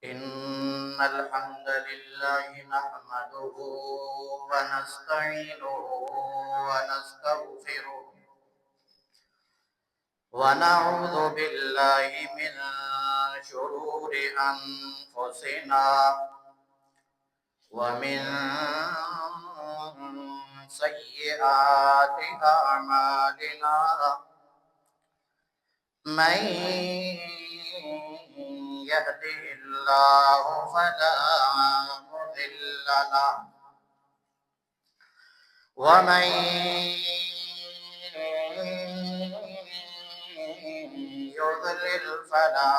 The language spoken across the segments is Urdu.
إن الحمد لله نحمده ونستعينه ونستغفره ونعوذ بالله من شرور أنفسنا ومن سيئات أعمالنا من يهده الله فلا مضل له ومن يضلل فلا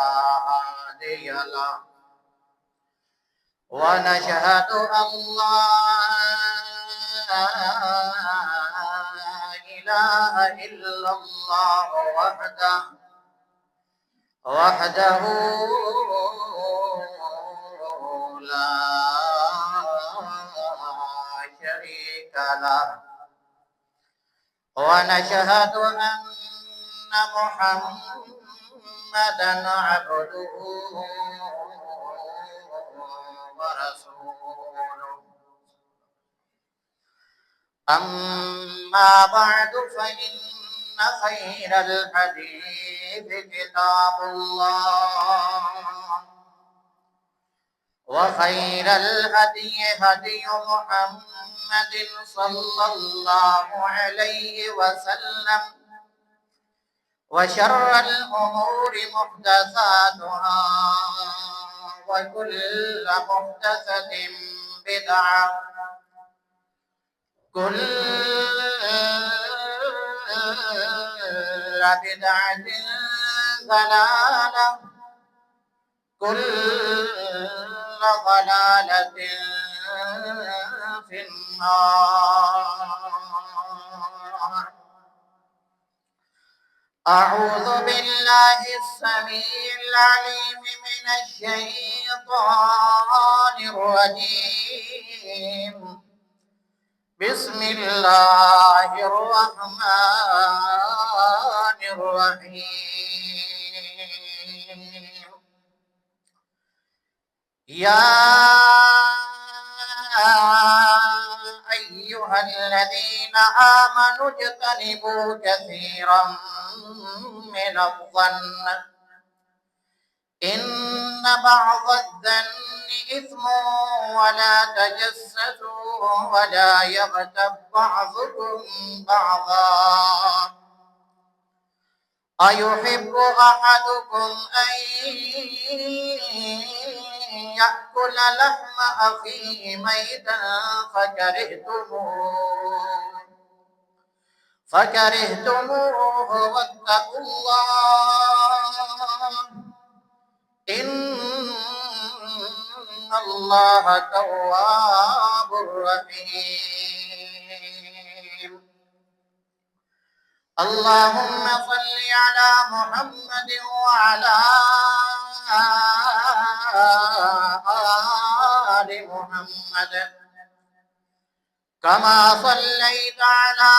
هادي له ونشهد أن لا إله إلا الله وحده لا شريك له ونشهد أن محمدا عبده ورسوله أما بعد فإن خير الحديث كتاب الله وخير الهدي هدي محمد صلى الله عليه وسلم وشر الأمور محدثاتها وكل محدثة بدعة كل بدعة ضلالة كل ضلالة في النار. أعوذ بالله السميع العليم من الشيطان الرجيم. بسم الله الرحمن الرحيم. يا أيها الذين آمنوا اجتنبوا كثيرا من الظن إن بعض الظن إثم ولا تجسسوا ولا يغتب بعضكم بعضا أيحب أحدكم أن يأكل لحم أخيه ميتا فكرهتموه واتقوا الله إن الله تواب رحيم. اللهم صل على محمد وعلى آل محمد كما صليت على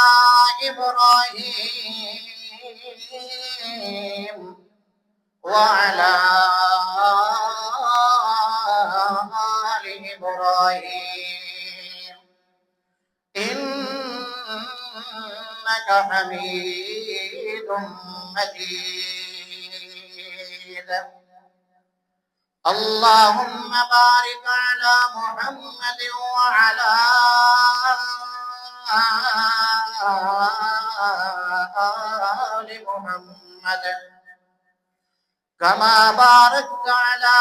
إبراهيم وعلى آل إبراهيم إنك حميد مجيد. اللهم بارك على محمد وعلى آل محمد كما باركت على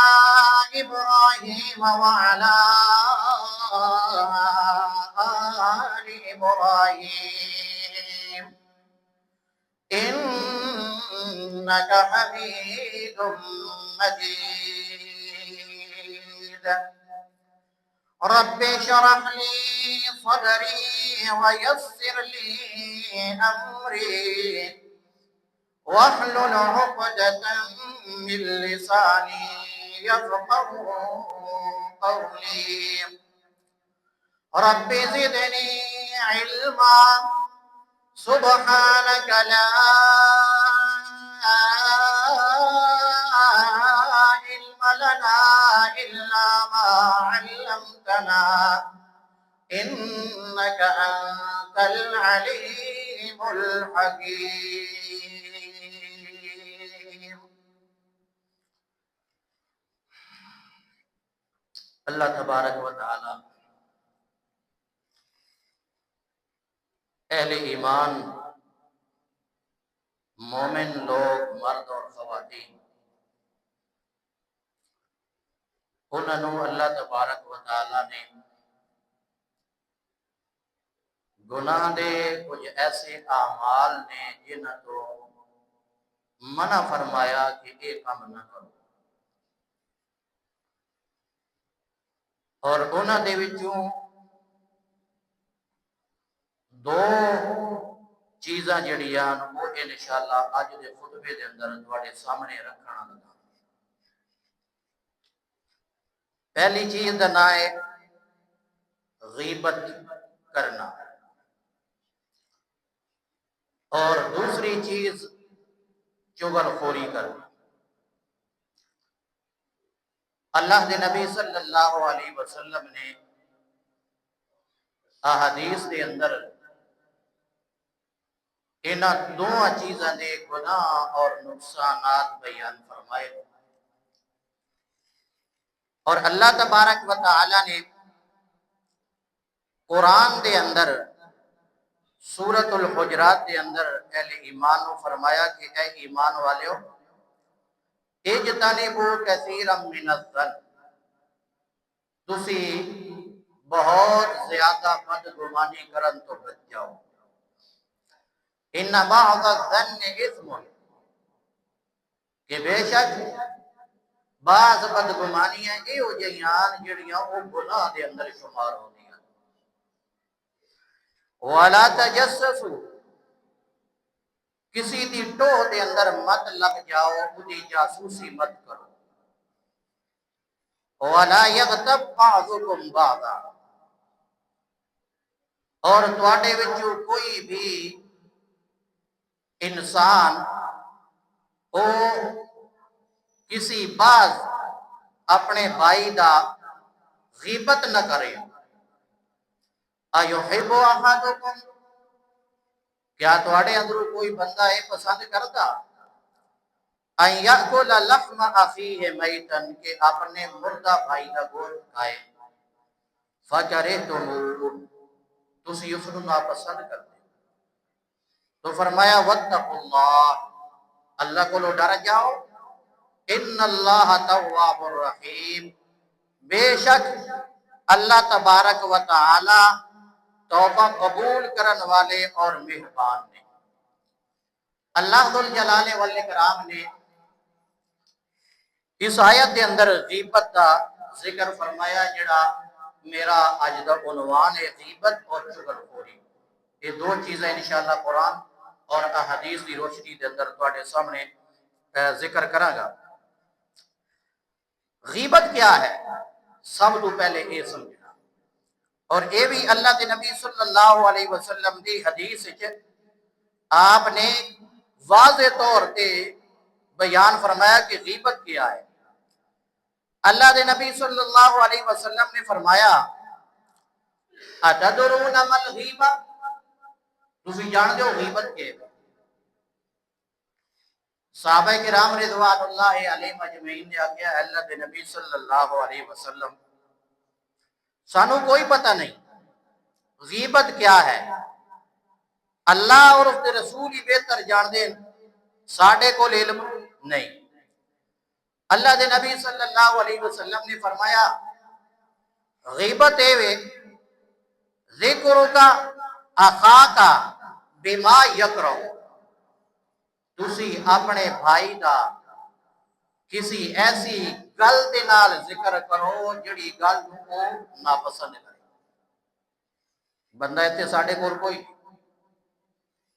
إبراهيم وعلى آل إبراهيم إنك حميد مجيد. رب اشرح لي صدري ويسر لي أمري واحلل عقدة من لساني يفقه قولي. رب زدني علما سبحانك لا علم لنا إلا ما علمتنا إنك أنت العليم الحكيم. اللہ تبارک و تعالی اہل ایمان مومن لوگ مرد اور خواتین انہوں اللہ تبارک و تعالی نے گناہ دے کچھ ایسے اعمال نے جنہاں تو منع فرمایا کہ ایک کام نہ کرو، اور انہاں دے وچوں دو چیزاں جڑیاں وہ انشاءاللہ اج دے خطبے دے اندر تواڈے سامنے رکھنا لگا. پہلی چیز دا نام ہے غیبت کرنا، اور دوسری چیز چغل خوری کرنا. اللہ دے نبی صلی اللہ علیہ وسلم نے احادیث دے اندر انہاں دونوں چیزاں دے گناہ اور نقصانات بیان فرمائے، اور اللہ تبارک و تعالی نے قرآن دے اندر سورۃ الحجرات دے اندر اہل ایمان کو فرمایا کہ اے ایمان والیو اجتنبوا کثیرا من الظن، تسی بہت زیادہ بدگمانی کرن تو بچ جاؤ. ان بعض الظن اثم، کہ بے شک بعض بدگمانیاں یہ ہو جائیاں جڑیاں وہ گناہ دے اندر شمار ہوندیاں. وَلَا تَجَسَّسُوا، کسی دی ٹوہ دے اندر مت لگ جاؤ، اُدی جاسوسی مت کرو. وَلَا يَغْتَبْ بَعْضُكُمْ بَعْضًا، اور تواڈے وچوں کوئی بھی انسان او کسی بعض اپنے بھائی دا غیبت نہ کرے. ایحب احدکم، کیا تواڈے اندروں کوئی بندہ ہے پسند کرتا ان یاکل لحم اخیہ میتا، کہ اپنے مردہ بھائی دا گوشت کھائے. فکرہتموہ، تسی اس نوں ناپسند کرتے. تو فرمایا واتقوا اللہ، اللہ کو ڈر جاؤ. ان اللہ تواب الرحیم، بے شک اللہ تبارک و تعالی توبہ قبول کرن والے اور مہربان نے. اللہ ذوالجلال والاکرام نے اس آیت دے اندر غیبت کا ذکر فرمایا، جڑا میرا اج دا عنوان ہے غیبت اور چغل خوری. یہ دو چیزیں انشاءاللہ قرآن اور احادیث کی روشنی دے اندر تواڈے سامنے ذکر کراں گا. غیبت کیا ہے سب تو پہلے یہ سمجھنا، اور یہ بھی اللہ کے نبی صلی اللہ علیہ وسلم دی حدیث وچ آپ نے واضح طور پہ بیان فرمایا کہ غیبت کیا ہے. اللہ کے نبی صلی اللہ علیہ وسلم نے فرمایا اتدرون ما الغیبہ، تسی جان دے ہو غیبت کیا ہے؟ صحابہ کرام رضوان اللہ علیہم اجمعین نے آگیا اللہ کے نبی صلی اللہ علیہ وسلم سانو کوئی پتہ نہیں غیبت کیا ہے، اللہ اور اس کے رسول ہی بہتر جان دیں، ساڈے کو علم نہیں. اللہ کے نبی صلی اللہ علیہ وسلم نے فرمایا غیبت اے وے ذکرک اخاک بما یکرہ، تسی اپنے بھائی دا کسی ایسی گل دے نال ذکر کرو جڑی گل کو ناپسند کرے. بندہ ایتھے ساڈے کول کوئی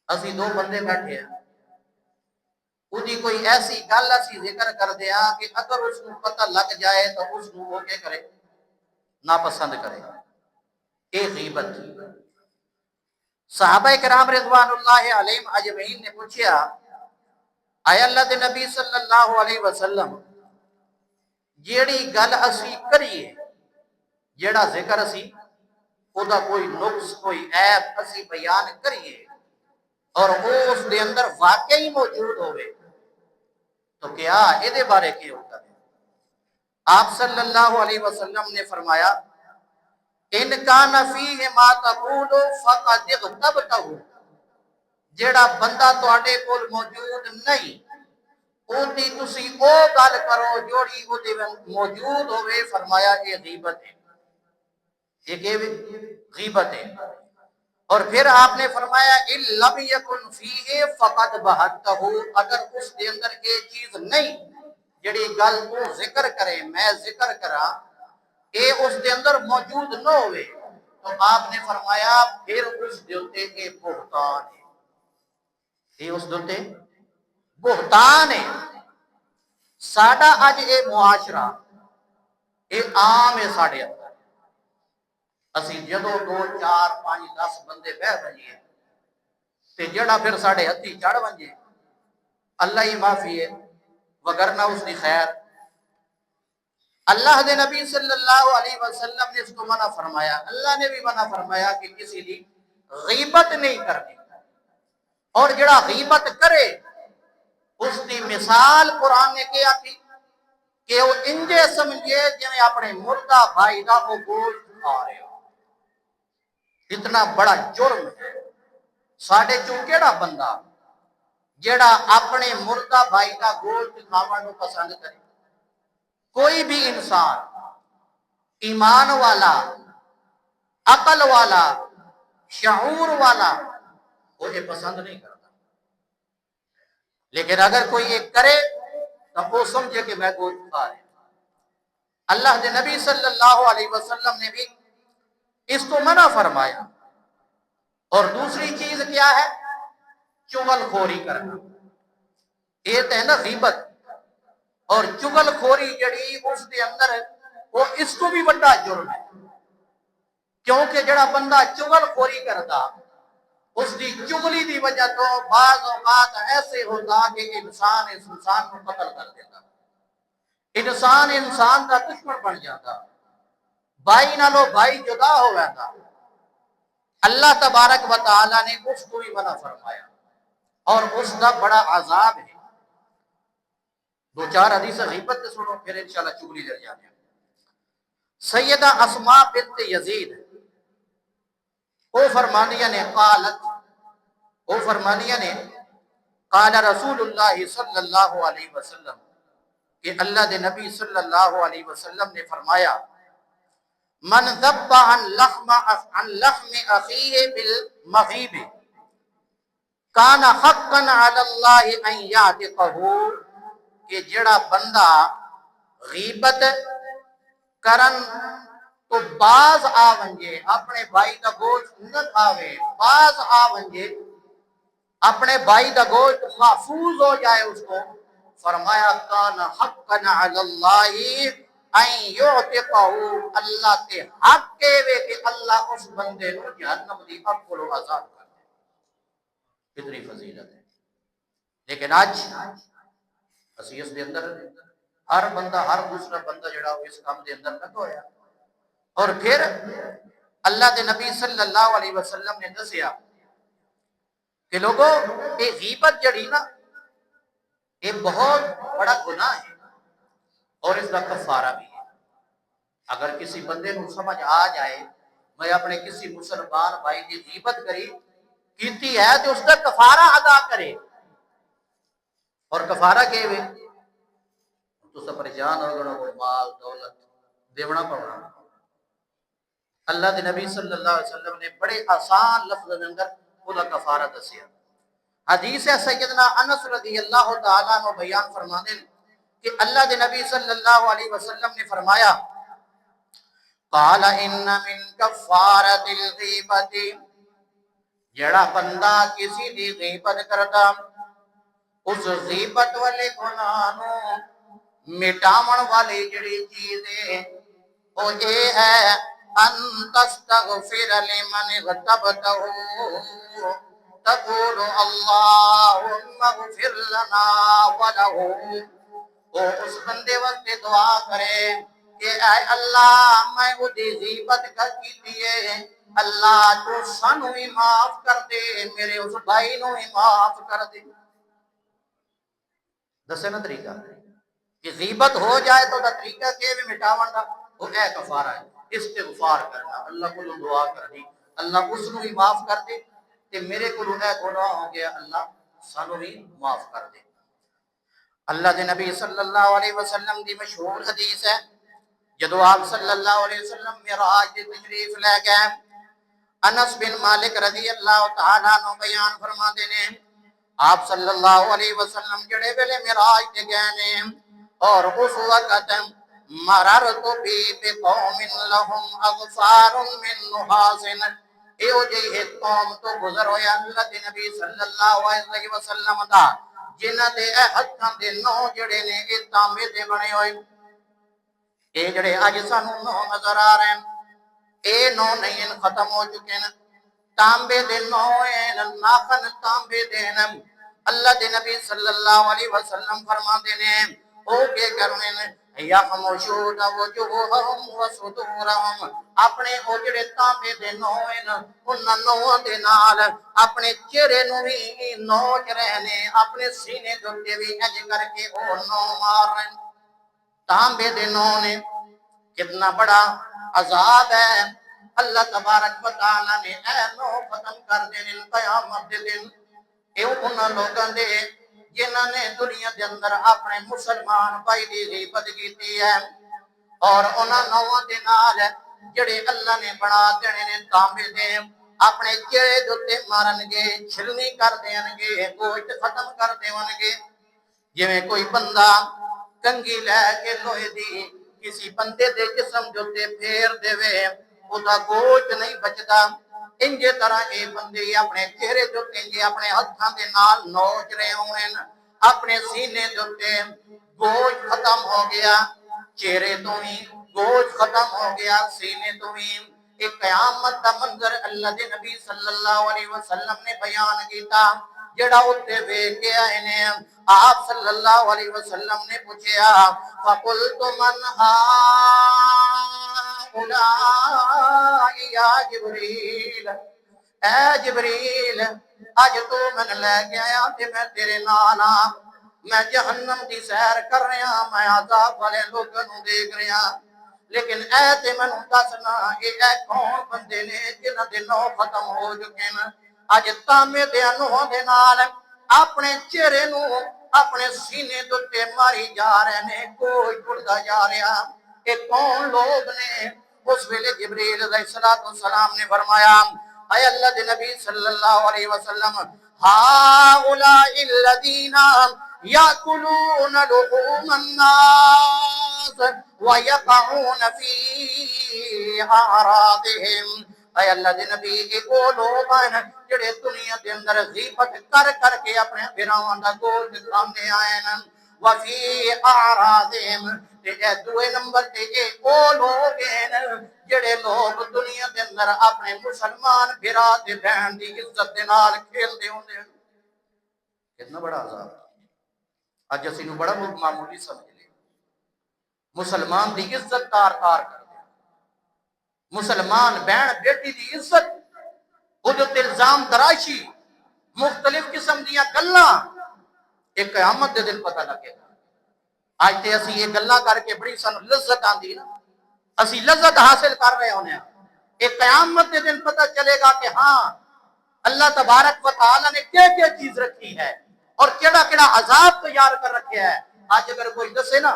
اسی دو بندے بیٹھے ہیں، اُدی کوئی ایسی گل اسی ذکر کر دیا کہ اگر اس کو پتہ لگ جائے تو اس کو وہ کیا کرے، ناپسند کرے. اے غیبت. صحابہ کرام رضوان اللہ علیہم اجمعین نے پوچھا اے اللہ کے نبی صلی اللہ علیہ وسلم جیڑی گل اسی کریے، جیڑا ذکر اسی او دا کوئی نقص کوئی عیب اسی بیان کریے اور وہ اس دے اندر واقعی موجود ہوئے تو کیا اے دے بارے کی ہوتا ہے؟ آپ صلی اللہ علیہ وسلم نے فرمایا ان کان فیہ ما تقول فقد اغتبتہ، جیڑا بندہ تواڈے کول موجود نہیں اودی تسی او گل کرو جوڑی اودے موجود ہوئے، فرمایا یہ غیبت ہے، یہ غیبت ہے۔ اور پھر آپ نے فرمایا ان لم یکن فیہ فقد بہتہ، اگر اس کے اندر یہ چیز نہیں جڑی گل تو ذکر کرے میں ذکر کرا اے اس کے اندر موجود نہ ہوئے تو آپ نے فرمایا پھر اس دیوتے اے بہتان ہے، یہ اس دیوتے بہتان ہے۔ ساڈا اج اے معاشرہ اے عام ہے ساڈے اندر، اسی جدو 2 4 5 10 بندے بہ بنیے تے جڑا پھر ساڈے ہتھی چڑھ ونجے اللہ ہی معافی ہے وگرنہ اس دی خیر۔ اللہ دے نبی صلی اللہ علیہ وسلم نے اس کو منع فرمایا، اللہ نے بھی منع فرمایا کہ کسی دی غیبت نہیں کرنی، اور جڑا غیبت کرے اس دی مثال قرآن نے کیا تھی کہ وہ انجے سمجھے جنہیں اپنے مردہ بھائی دا وہ گوشت کھا رہے ہو۔ اتنا بڑا جرم ہے، ساڈے چوں کیڑا بندہ جڑا اپنے مردہ بھائی دا گوشت کھاون نوں پسند کرے؟ کوئی بھی انسان ایمان والا، عقل والا، شعور والا وہ یہ پسند نہیں کرتا، لیکن اگر کوئی یہ کرے تو وہ سمجھے کہ میں گوشت کھا رہا ہوں۔ اللہ کے نبی صلی اللہ علیہ وسلم نے بھی اس کو منع فرمایا۔ اور دوسری چیز کیا ہے؟ چغل خوری کرنا، یہ تو ہے نا غیبت، اور چغل خوری جڑی اس کے اندر وہ اس کو بھی بڑا جرم ہے، کیونکہ جڑا بندہ چغل خوری کرتا اس دی چغلی دی وجہ تو بعض اوقات ایسے ہوتا کہ انسان اس انسان کو قتل کر دیتا، انسان کا دشمن بن جاتا، بھائی نالو بھائی جدا ہو جاتا۔ اللہ تبارک و تعالی نے اس کو بھی منع فرمایا اور اس کا بڑا عذاب ہے۔ 2 4 حدیث غیبت سے سنو پھر انشاءاللہ چگلی لے جانے ہیں۔ سیدہ اسماء بنت یزید وہ فرمانیہ نے قال رسول اللہ صلی اللہ علیہ وسلم کہ اللہ دے نبی صلی اللہ علیہ وسلم نے فرمایا من ذب عن لحم اخیہ بالمغیب کان حقا علی اللہ ان یعتقہ، کہ جڑا بندہ غیبت کرن تو باز آ ونجے اپنے بھائی دا گوشت نہ کھاوے، باز آ ونجے اپنے بھائی دا گوشت محفوظ ہو جائے اس کو، فرمایا کان حقا علی اللہ ان یعتقہ، اللہ کے حق کے وے کہ اللہ اس بندے نو جہنم دی اگ کولوں آزاد کر دے۔ کتنی فضیلت ہے۔ لیکن آج اسی اس دے اندر ہر بندہ ہر دوسرا بندہ جڑا اس کام دے اندر لگا ہویا، اور پھر اللہ دے نبی صلی اللہ علیہ وسلم نے دسیا کہ لوگوں یہ غیبت جڑی نا یہ بہت بڑا گناہ ہے اور اس کا کفارہ بھی ہے۔ اگر کسی بندے کو سمجھ آ جائے میں اپنے کسی مسلمان بھائی کی غیبت کیتی ہے تو اس کا کفارہ ادا کرے، اور کفارہ کے ہوئے تو سب پریشان ہو گئے، مال دولت دیونا پڑنا۔ اللہ کے نبی صلی اللہ علیہ وسلم نے بڑے آسان لفظ اندر وہ کفارہ دسیا۔ حدیث ہے سیدنا انس رضی اللہ تعالیٰ عنہ بیان فرمانے کہ اللہ کے نبی صلی اللہ علیہ وسلم نے فرمایا قال ان من کفارۃ الغیبۃ، جڑا بندہ کسی دی غیبت کرتا اس غیبت والے گناہ نو مٹاون والی جڑی چیز ہے وہ یہ ہے ان تستغفر لمن اغتبتہ، تقول اللہم اغفر لنا ولہ، وہ اس بندے واسطے دعا کرے کہ اے اللہ میں وہ دی غیبت کر کیتی ہے، اللہ تو سانو ہی معاف کر دے، میرے اس بھائی نو ہی معاف کر دے۔ دسے نا طریقہ کہ غیبت ہو جائے تو دا طریقہ کہ بھی مٹاون دا وہ اے کفارہ ہے، استغفار کرنا، اللہ کو دعا کرنی، اللہ اس نو ہی معاف کر دے کہ میرے کو اے گناہ ہو گیا، اللہ سانو بھی معاف کر دے۔ اللہ دے نبی صلی اللہ علیہ وسلم دی مشہور حدیث ہے، جدو آپ صلی اللہ علیہ وسلم معراج دی تشریف لے گئے، انس بن مالک رضی اللہ تعالیٰ عنہ بیان فرما دینے، آپ صلی اللہ علیہ وسلم جڑے ویلے معراج تے گئے نے اور اس وقت مررت بی بقوم لهم اغفار من نحاس، ایو جی ایک قوم تو گزر ہویا اللہ دے نبی صلی اللہ علیہ وسلم دا جنہ دے ہتھاں دے نو جڑے نے اے تانبے دے بنے ہوئے، اے جڑے اج سانو نو نظر آ رہے ہیں اے نو نہیں ختم ہو چکے ہیں، تانبے دے نو ناخن تانبے دے اللہ دے نبی صلی اللہ علیہ وسلم فرما دینے او کے کرنے یخمشون وجوہہم وصدورہم، اپنے او جڑے تانبے دے نو انہاں نوہاں دے نال اپنے چہرے نو بھی نوچ رہنے، اپنے سینے دے بھی اج کر کے او نو مار رہے ہیں۔ تانبے دے نو نے کتنا بڑا عذاب ہے، اللہ تبارک و تعالی نے اے نو ختم کر دینے قیامت دے دن۔ ایو انہاں لوگاں دے جنہاں نے دنیا دے اندر اپنے مسلمان بھائی دی غیبت کیتی ہے اور انہاں نواں دے نال جڑے اللہ نے بنا دینے نے تانبے دے اپنے چہرے دے مارن گے، چھلنی کر دین گے، گوشت ختم کر دیون گے۔ جویں کوئی بندہ کنگھی لے کے لوہے دی کسی بندے دے جسم جوتے پھیر دے وے او دا گوشت نہیں بچدا، انجے طرح اے بندے اپنے چہرے جوتے اپنے ہتھاں دے نال نوچ رہے ہوئے، اپنے سینے جوتے گوشت ختم ہو گیا، چہرے تو ہی گوشت ختم ہو گیا، سینے تو ہی۔ ایک قیامت دا منظر اللہ دے نبی صلی اللہ علیہ وسلم نے بیان کیتا، جڑا اتے ویکھ کے آئے نے آپ صلی اللہ علیہ وسلم نے پوچھیا فَقُلْتُ مَنْ هَؤُلَاءِ يَا جِبْرِيلَ، اے جبریل اج تو من لے کے آیا تے میں تیرے نال ہاں، میں جہنم دی سیر کر رہا، میں عذاب والے لوگوں نوں دیکھ رہا، لیکن اے تے مینوں دسنا اے کون بندے نے جنہاں دے نو ختم ہو چکے ہیں، اج تانبے دے نوہاں دے نال اپنے چہرے نو اپنے سینے تے ماری جا رہے نے، کوئی ٹردا جا رہا، اے کون لوگ نے؟ اس ویلے جبریل علیہ السلام نے فرمایا اے اللہ دے نبی صلی اللہ علیہ وسلم هؤلاء الذين يأكلون لحوم الناس ويقعون في أعراضهم، اے اللہ دے نبی اے او لوگ ہیں جڑے دنیا دے اندر غیبت کر کر کے اپنے بھراواں دا گوشت کھاندے آئے ہیں، وفی اعراضهم، تے اے دوے نمبر تے اے او لوگ ہیں جڑے لوگ دنیا دے اندر اپنے مسلمان بھرا تے بہن دی عزت دے نال کھیل دے ہوندے ہیں۔ کتنا بڑا عذاب اج اسی نو بڑا معمولی سمجھ لے، مسلمان دی عزت کار کر دے، مسلمان بہن بیٹی دی عزت او جو الزام تراشی مختلف قسم دیاں گلاں ایک قیامت دے دن پتہ لگے گا۔ آج تے اسی یہ گلاں کر کے بڑی سانو لذت آندی نا، اسی لذت حاصل کر رہے ہونے ہیں، ایک قیامت دے دن پتہ چلے گا کہ ہاں اللہ تبارک و تعالی نے کیا کیا چیز رکھی ہے اور کیڑا کیڑا عذاب تیار کر رکھا ہے۔ آج اگر کوئی دسے نا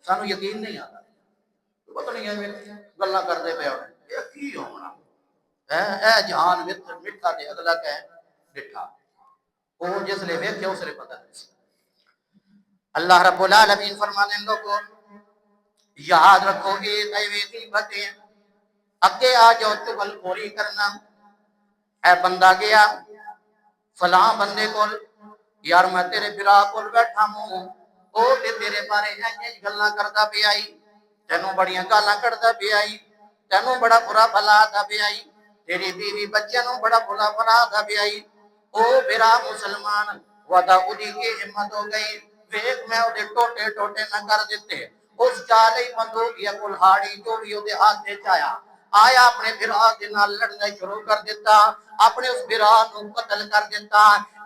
سانو یقین نہیں آتا، پتہ نہیں ہے گلاں کردے پے ہونے یہ کی ہونا، اے جہان مٹھا تے اگلا کہ مٹھا، وہ جس لے ویکھے اس لے پتہ نہیں۔ اللہ رب العالمین فرمانے لوگوں یاد رکھو گے غیبتیں اگے آ جاؤ چغل خوری کرنا، اے بندہ گیا فلاں بندے کول یار میں تیرے برا کول بیٹھا ہوں، او تے تیرے بارے انج گلاں کردا پیا آئی، تینوں بڑیاں گالاں کڈدا پیا آئی، تینوں بڑا برا بھلا دا پیا آئی، تیری بیوی بچیاں نوں بڑا بھلا بھلا دا پیا آئی، او برا مسلمان ودا اودی کی ہمت ہو گئی ویکھ میں او دے ٹوٹے ٹوٹے نہ کر دیتے اس چالے بندوق یا کلہاڑی جو بھی او دے ہاتھ وچ آیا اپنے بھرا دے نال لڑنا شروع کر دیتا اپنے اس بھرا نو قتل کر دیتا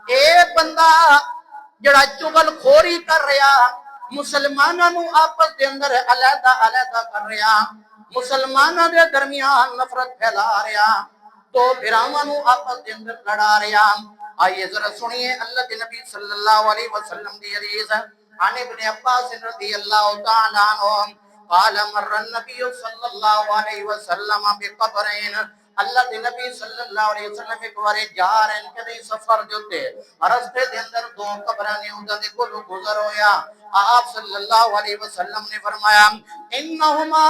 اے بندہ جڑا چغل خوری کر رہا مسلماناں نو آپس دے اندر علیحدہ علیحدہ کر رہا مسلماناں دے درمیان نفرت پھیلا رہا تو بھراواں نو آپس دے اندر لڑا رہا آئیے ذرا سنیے اللہ کے نبی صلی اللہ علیہ وسلم دی حدیث عن ابن عباس رضی اللہ تعالی عنہ قال مر النبی صلی اللہ علیہ وسلم بقبرین اللہ کے نبی صلی اللہ علیہ وسلم ایک بار جا رہے ہیں کدی سفر جوتے رستے دے اندر دو قبراں نے اوندا دے کولوں گزر ہویا آپ صلی اللہ علیہ وسلم نے فرمایا انہما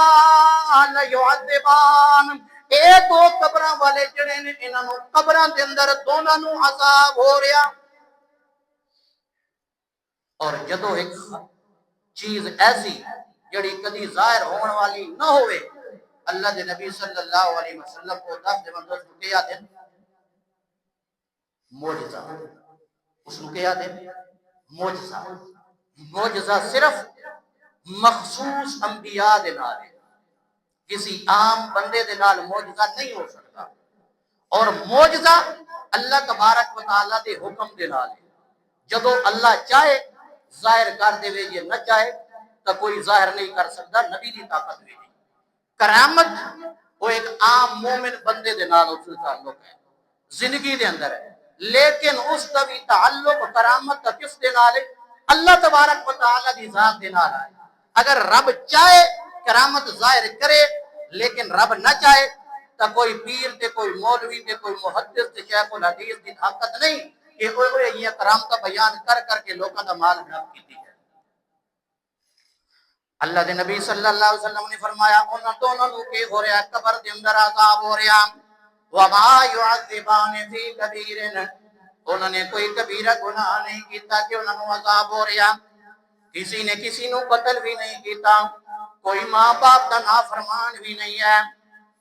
لیعذبان اے دو قبراں والے جڑے نے انہاں نو قبراں دے اندر دوناں نو عذاب ہو رہا اور جدو ایک چیز ایسی جڑی کدی ظاہر ہون والی نہ ہوئے اللہ دے نبی صلی اللہ علیہ وسلم کو دس دے بندوں کو کیا دیں معجزہ اس کو کیا دیں معجزہ معجزہ صرف مخصوص انبیاء دے نال ہے کسی عام بندے دے نال معجزہ نہیں ہو سکتا اور معجزہ اللہ تبارک و تعالی دے حکم دے نال ہے جدو اللہ چاہے ظاہر کر دے وے یہ نہ چاہے تو کوئی ظاہر نہیں کر سکتا نبی دی طاقت بھی نہیں کرامت وہ ایک عام مومن بندے دے نال اس تعلق ہے زندگی دے اندر ہے لیکن اس کا بھی تعلق کرامت کا کس دے نال ہے اللہ تبارک و تعالی دی ذات دے نال ہے اگر رب چاہے کرامت ظاہر کرے لیکن رب نہ چاہے تو کوئی پیر تے کوئی مولوی تے کوئی محدث تے شیخ الحدیث کی طاقت نہیں کہ وہ یہ کرامت بیان کر کر کے لوگوں کا مال خراب کیتی ہے اللہ دے نبی صلی اللہ علیہ وسلم نے فرمایا انہاں دونوں نو کی ہو رہا قبر دے اندر عذاب ہو رہا وما يعذبان في كبير انہوں نے کوئی کبیرہ گناہ نہیں کیتا کہ انہوں نے عذاب ہو رہا کسی نے کسی نو قتل بھی نہیں کیتا کوئی ماں باپ کا نافرمان بھی نہیں ہے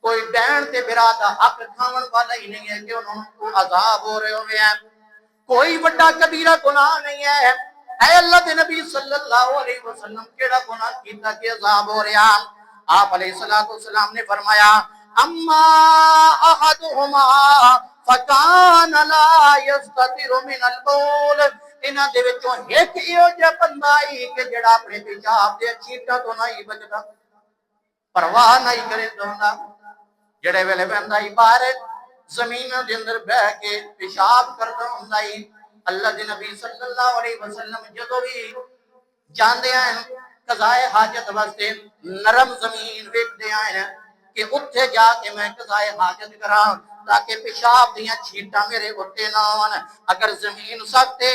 کوئی بہن تے برا دا حق کھاون والا ہی نہیں ہے کہ انہوں کو عذاب ہو رہے ہوئے ہیں کوئی بڑا کبیرہ گناہ نہیں ہے اے اللہ دے نبی صلی اللہ علیہ وسلم کیڑا گناہ کیتا کہ عذاب ہو رہا آپ علیہ السلام نے فرمایا اما احدهما فکان لا یستتر من البول انہاں دے وچوں ایک ایو جا بندہ ہی کہ جڑا اپنے پیشاب دے چھینٹاں تو نہیں بچدا پرواہ نہیں کرے دوندا جڑے ویلے بندہ ہی باہر زمین دے اندر بیٹھ کے پیشاب کردا ہوندا ہی اللہ دے نبی صلی اللہ علیہ وسلم جدوں بھی جاندے ہیں قضائے حاجت واسطے نرم زمین ویکھدے ہیں کہ اتھے جا کے میں قضائے حاجت کراں تاکہ پیشاب دیاں چھینٹاں میرے اٹھے نہ ہون اگر زمین سختے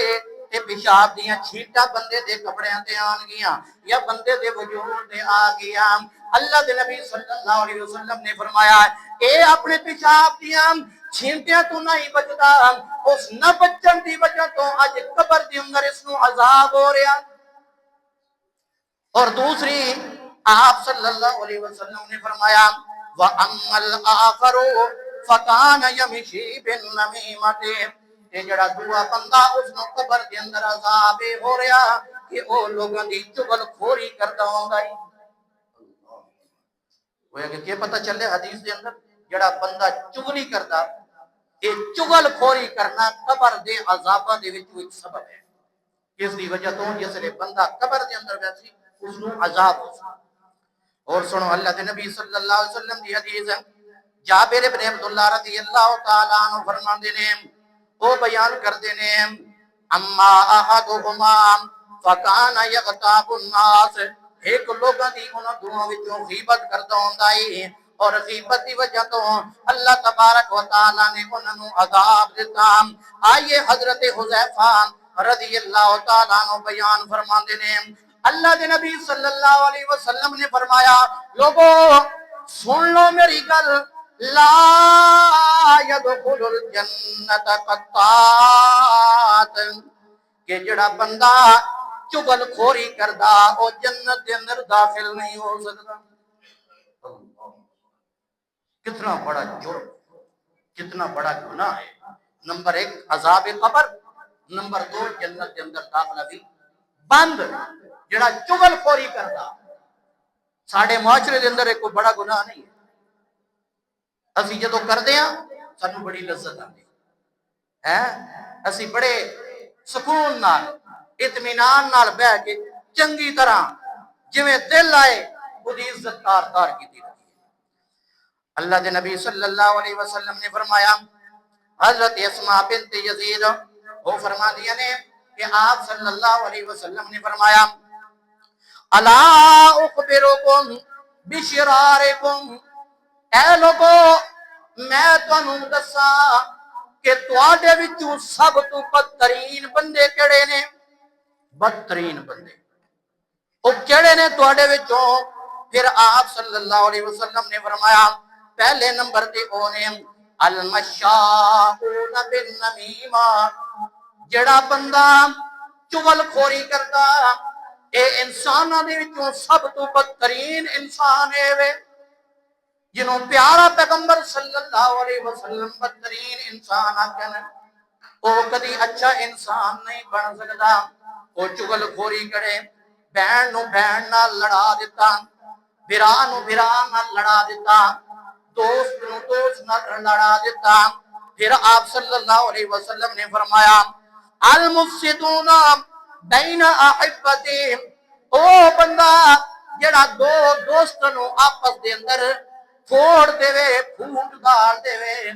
تے پیشاب دیاں چھینٹاں بندے دے کپڑیاں تے آن گیاں یا بندے دے وجود تے آ گیاں اللہ دے نبی صلی اللہ علیہ وسلم نے فرمایا اے اپنے پیشاب دیاں چھینٹیاں تو نہیں بچدا اس نہ بچن دی وجہ تو اج قبر دے اندر اس نو عذاب ہو رہا اور دوسری آپ صلی اللہ علیہ وسلم نے فرمایا وَأَمَّا الْآخَرُ فَكَانَ يَمْشِي بِالنَّمِيمَةِ تے جڑا دعا بندہ اس نو قبر دے اندر عذاب ہو رہا کہ او لوگاں دی چغل خوری کردا ہوندا ہے وہ کہ کیا پتہ چلے حدیث دے اندر جڑا بندہ چغلی کردا اے چغل خوری کرنا قبر دے عذاباں دے وچ ایک سبب ہے اس دی وجہ تو جس لے بندہ قبر دے اندر ویسی اس نو عذاب ہو اور سنو اللہ دے نبی صلی اللہ علیہ وسلم دی حدیث ہے جابر ابن عبداللہ رضی اللہ تعالیٰ عنہ فرماندے نے وہ بیان کردے نے اما احدهما فکان یغتاب الناس ایک لوگاں دی انہاں دوواں وچوں غیبت کردا ہوندا ہے اور غیبت دی وجہ تو اللہ تبارک و تعالی نے انہاں نو عذاب دتا آئیے حضرت حذیفہ رضی اللہ تعالیٰ عنہ بیان فرماندے نے اللہ دے نبی صلی اللہ علیہ وسلم نے فرمایا لوگو سن لو میری گل لا يدخل الجنت قطات کہ جڑا بندہ چغل خوری کردا او جنت دے اندر داخل نہیں ہو سکتا کتنا بڑا جرم کتنا بڑا گناہ ہے نمبر 1 عذاب قبر نمبر 2 جنت کے اندر داخلہ بھی بند جڑا چغل خوری کرتا ساڈے معاشرے دے اندر ایک کوئی بڑا گناہ نہیں ہے اسی جدو کردے ہاں سانو بڑی لذت آتی ہے اسی بڑے سکون نال اطمینان نال بیٹھ کے چنگی طرح جویں دل آئے خودی عزت کار کی اللہ دے نبی صلی اللہ علیہ وسلم نے فرمایا حضرت اسماء بنت یزید وہ فرما دیا نے کہ آپ صلی اللہ علیہ وسلم نے فرمایا الا اخبرکم بشرارکم اے لوگو میں تانوں دساں کہ تواڈے وچوں سب تو بدترین بندے کیڑے نے بدترین بندے او کیڑے نے تواڈے وچوں پھر آپ صلی اللہ علیہ وسلم نے فرمایا پہلے نمبر تے او نے المشاؤون بالنمیمہ جڑا بندہ چغل خوری کرتا اے انساناں دے وچوں سب تو بدترین انسان ہے وے جنہوں پیارا پیغمبر صلی اللہ علیہ وسلم بدترین انسان آکھن او کدی اچھا انسان نہیں بن سکتا او چغل خوری کرے بہن نو بہن نال لڑا دیتا بھرا نو بھرا نال لڑا دیتا دوست نو دوست نال لڑا دیتا پھر آپ صلی اللہ علیہ وسلم نے فرمایا المفسدون بین احبتی او بندہ جڑا دو دوست نو آپس دے اندر پھوڑ دے وے پھوٹ ڈال دے وے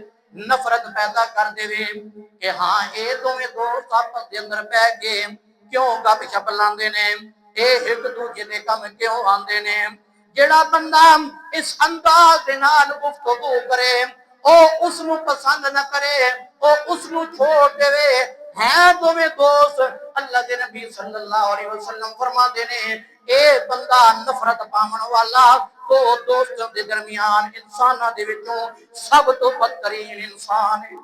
نفرت پیدا کر دے وے کہ ہاں اے دوویں دوست آپس دے اندر بیٹھ کے کیوں گپ شپ لاندے نے اے ایک دوجے دے کم کیوں آندے نے جڑا بندہ اس انداز دے نال گفتگو کرے او اس نو پسند نہ کرے او اس نو چھوڑ دے وے ہیں دوویں دوست اللہ دے نبی صلی اللہ علیہ وسلم فرما دے نے اے بندہ نفرت پاون والا دو دوستوں دے درمیان انساناں دے وچوں سب تو بدترین انسان ہے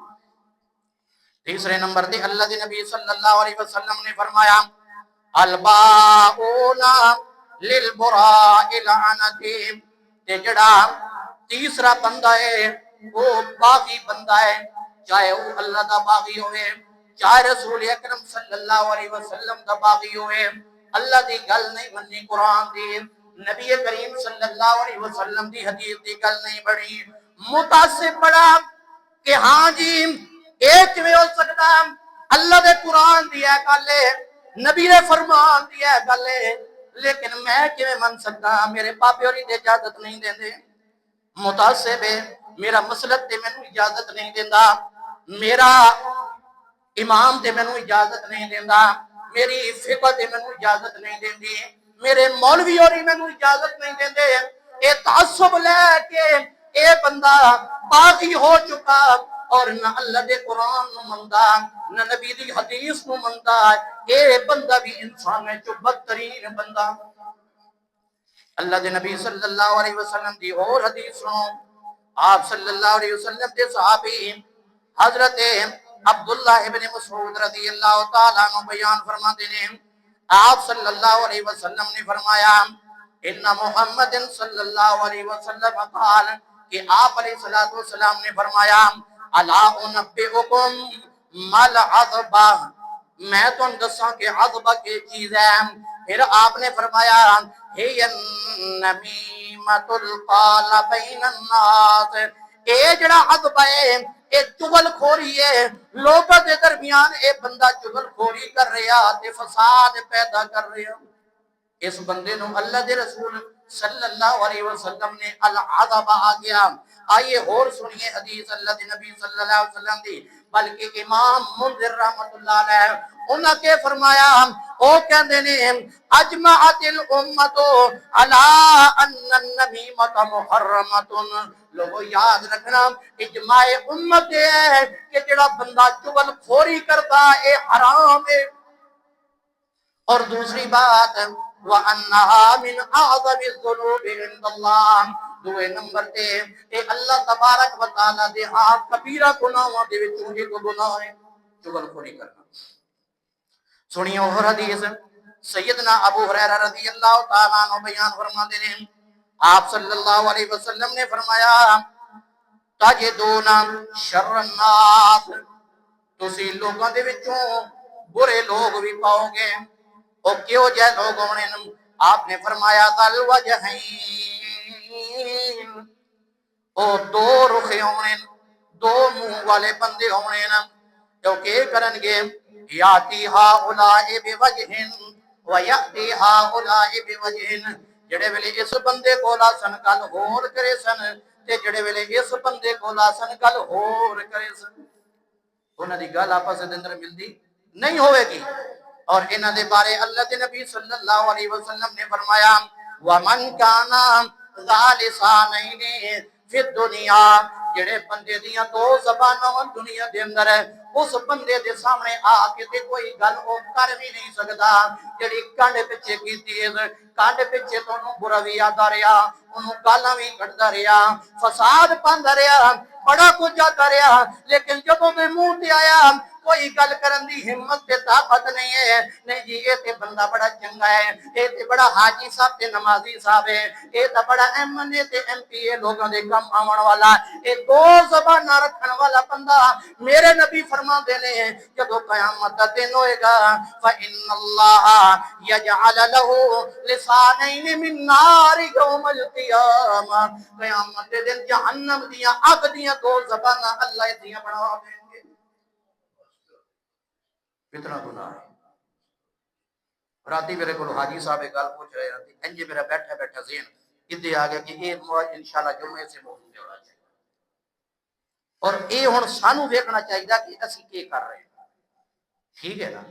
تیسرے نمبر تے اللہ دے نبی صلی اللہ علیہ وسلم نے فرمایا الباؤون للبراء لعنتی تے جڑا تیسرا بندہ ہے وہ باغی بندہ ہے چاہے وہ اللہ دا باغی ہوئے چاہے رسول اکرم صلی اللہ علیہ وسلم دا باغی ہوئے اللہ دی گل نہیں منی قرآن دی نبی کریم صلی اللہ علیہ وسلم دی حدیث دی گل نہیں بڑی متعصب پڑا کہ ہاں جی ایک میں ہو سکتا اللہ دے قرآن دی ہے گل نبی نے فرمان دی ہے گل لیکن میں کیویں من سکتا میرے پاپے ہوری تے اجازت نہیں دیندے متعصب ہے میرا مسلک تے مینوں اجازت نہیں دیندا میرا امام تے مینوں اجازت نہیں دیندا میری فقہ تے مینوں اجازت نہیں دیندی میرے مولوی ہوری مینوں اجازت نہیں دیندے اے تعصب لے کے اے بندہ باغی ہو چکا اور نہ اللہ دے قرآن نو مندا نہ نبی دی حدیث نو مندا اے بندہ بھی انسان ہے جو بدترین بندہ اللہ دے نبی صلی اللہ علیہ وسلم دی اور حدیث سنو آپ صلی اللہ علیہ وسلم دے صحابی حضرت عبداللہ ابن مسعود رضی اللہ تعالیٰ عنہ بیان فرماتے ہیں آپ صلی اللہ علیہ وسلم نے فرمایا ان محمد صلی اللہ علیہ وسلم قال کہ آپ علیہ السلام نے فرمایا الا انبئکم مل عذبہ میں تو دساں کہ عذبہ کی چیز ہے پھر آپ نے فرمایا ہے النمیمۃ القال بین الناس اے جڑا عذبہ ہے اے چغل خوری ہے لوگوں کے درمیان اے بندہ چغل خوری کر رہا تے فساد پیدا کر رہا اس بندے نو اللہ دے رسول صلی اللہ علیہ وسلم نے العذاب آ گیا آئیے اور سنیے حدیث اللہ دے نبی صلی اللہ علیہ وسلم دی بلکہ امام منذر رحمت اللہ علیہ انہاں کے فرمایا او کہندے نے اجمعت الامت علی ان النمیمۃ محرمۃ لوگو یاد رکھنا اجماع امت ہے کہ جڑا بندہ چغل خوری کرتا اے حرام ہے اور دوسری بات وَأَنَّهَا مِنْ أَعْظَمِ الذُّنُوبِ عِنْدَ اللَّهِ دوے نمبر تے اے اللہ تبارک و تعالی دے ہاں کبیرہ گناہاں دے وچوں ایک گناہ ہے چغل خوری کرنا سنیو اور حدیث سیدنا ابو ہریرہ رضی اللہ تعالیٰ عنہ بیان فرماتے ہیں آپ صلی اللہ علیہ وسلم نے فرمایا تجدون شر الناس تسی لوگاں دے وچوں برے لوگ بھی پاؤ گے وہ کیوں جے لوگ ہونے آپ نے فرمایا ذل وجہین او دو رخے ہونے دو منہ والے بندے ہونے جو کہ کرن گے یاتی ہاؤلاء بوجہن ویاتی ہاؤلاء بوجہن جڑے ویلے اس بندے کولا سن گل ہور کرے سن تے جڑے ویلے اس بندے کولا سن گل ہور کرے سن انہاں دی گل آپس دے اندر ملدی نہیں ہوئے گی اور انہاں دے بارے اللہ دے نبی صلی اللہ علیہ وسلم نے فرمایا ومن کانا ذا لسانین فی الدنیا جڑے بندے دیاں دو زباناں دنیا دے اندر ہے اس بندے دے سامنے آ کے تے کوئی گل او کر بھی نہیں سکدا جڑی کانڈ پیچھے کیتی ہے کانڈ پیچھے تو انہوں برا بھی آتا رہا انہوں گالاں بھی کٹدا رہا فساد پاندا رہا بڑا کچھ آتا رہا لیکن جب میں منہ تے آیا کوئی گل کرن دی ہمت تے طاقت نہیں ہے نہیں جی اے تے بندہ بڑا چنگا ہے اے تے بڑا حاجی صاحب تے نمازی صاحب ہے اے تے بڑا ایم این اے تے ایم پی اے لوگاں دے کم آون والا اے دو زباناں رکھن والا بندہ میرے نبی فرما دینے ہیں جب قیامت دا دن ہوئے گا فإن اللہ یجعل له لسانین من نار یوم القیامہ قیامت دے دن جہنم دیاں اگ دیاں دو زباناں اللہ دیاں بنا دیں گے کتنا گناہ ہے راتی میرے کو حاجی صاحب گل پوچھ رہے ہیں انجے میرا بیٹھا بیٹھا ذہن ادھے آ گیا کہ یہ انشاءاللہ جمعے سے موضوع دے ہونا چاہیے اور یہ ہن سانو دیکھنا چاہیے کہ اسی کی کر رہے ہیں ٹھیک ہے نا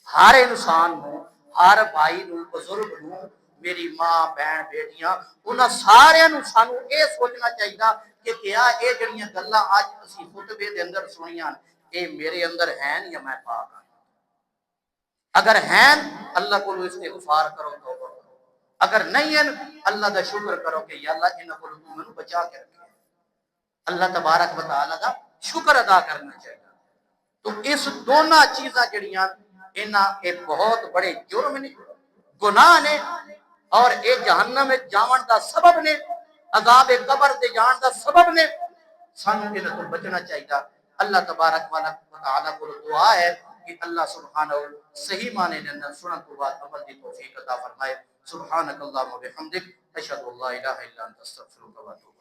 ہر انسان نو ہر بھائی نو بزرگ نو میری ماں بہن بیٹیاں انہاں سارے نو سانو یہ سوچنا چاہیے کہ کیا یہ جڑیاں گلاں اج اسی خطبے دے اندر سنیاں اے میرے اندر ہیں یا میں پاک ہاں اگر ہیں اللہ کو استغفار کرو توبہ کرو اگر نہیں ہیں اللہ دا شکر کرو کہ یا اللہ انہاں کو تو مینوں بچا کے رکھے اللہ تبارک و تعالی دا شکر ادا کرنا چاہیے تو اس دونوں چیزاں جڑیاں انہاں ایک بہت بڑے جرم نے گناہ نے اور اے جہنم میں جاون دا سبب نے عذاب قبر دے جان دا سبب نے سانو انہاں تو بچنا چاہیے اللہ تبارک و تعالی کو دعا ہے کہ اللہ سبحانہ صحیح معنی دے اندر سنن تو بعد عمل دی توفیق عطا فرمائے سبحانک اللہم و بحمدک اشہد ان لا الہ الا انت استغفرک و اتوب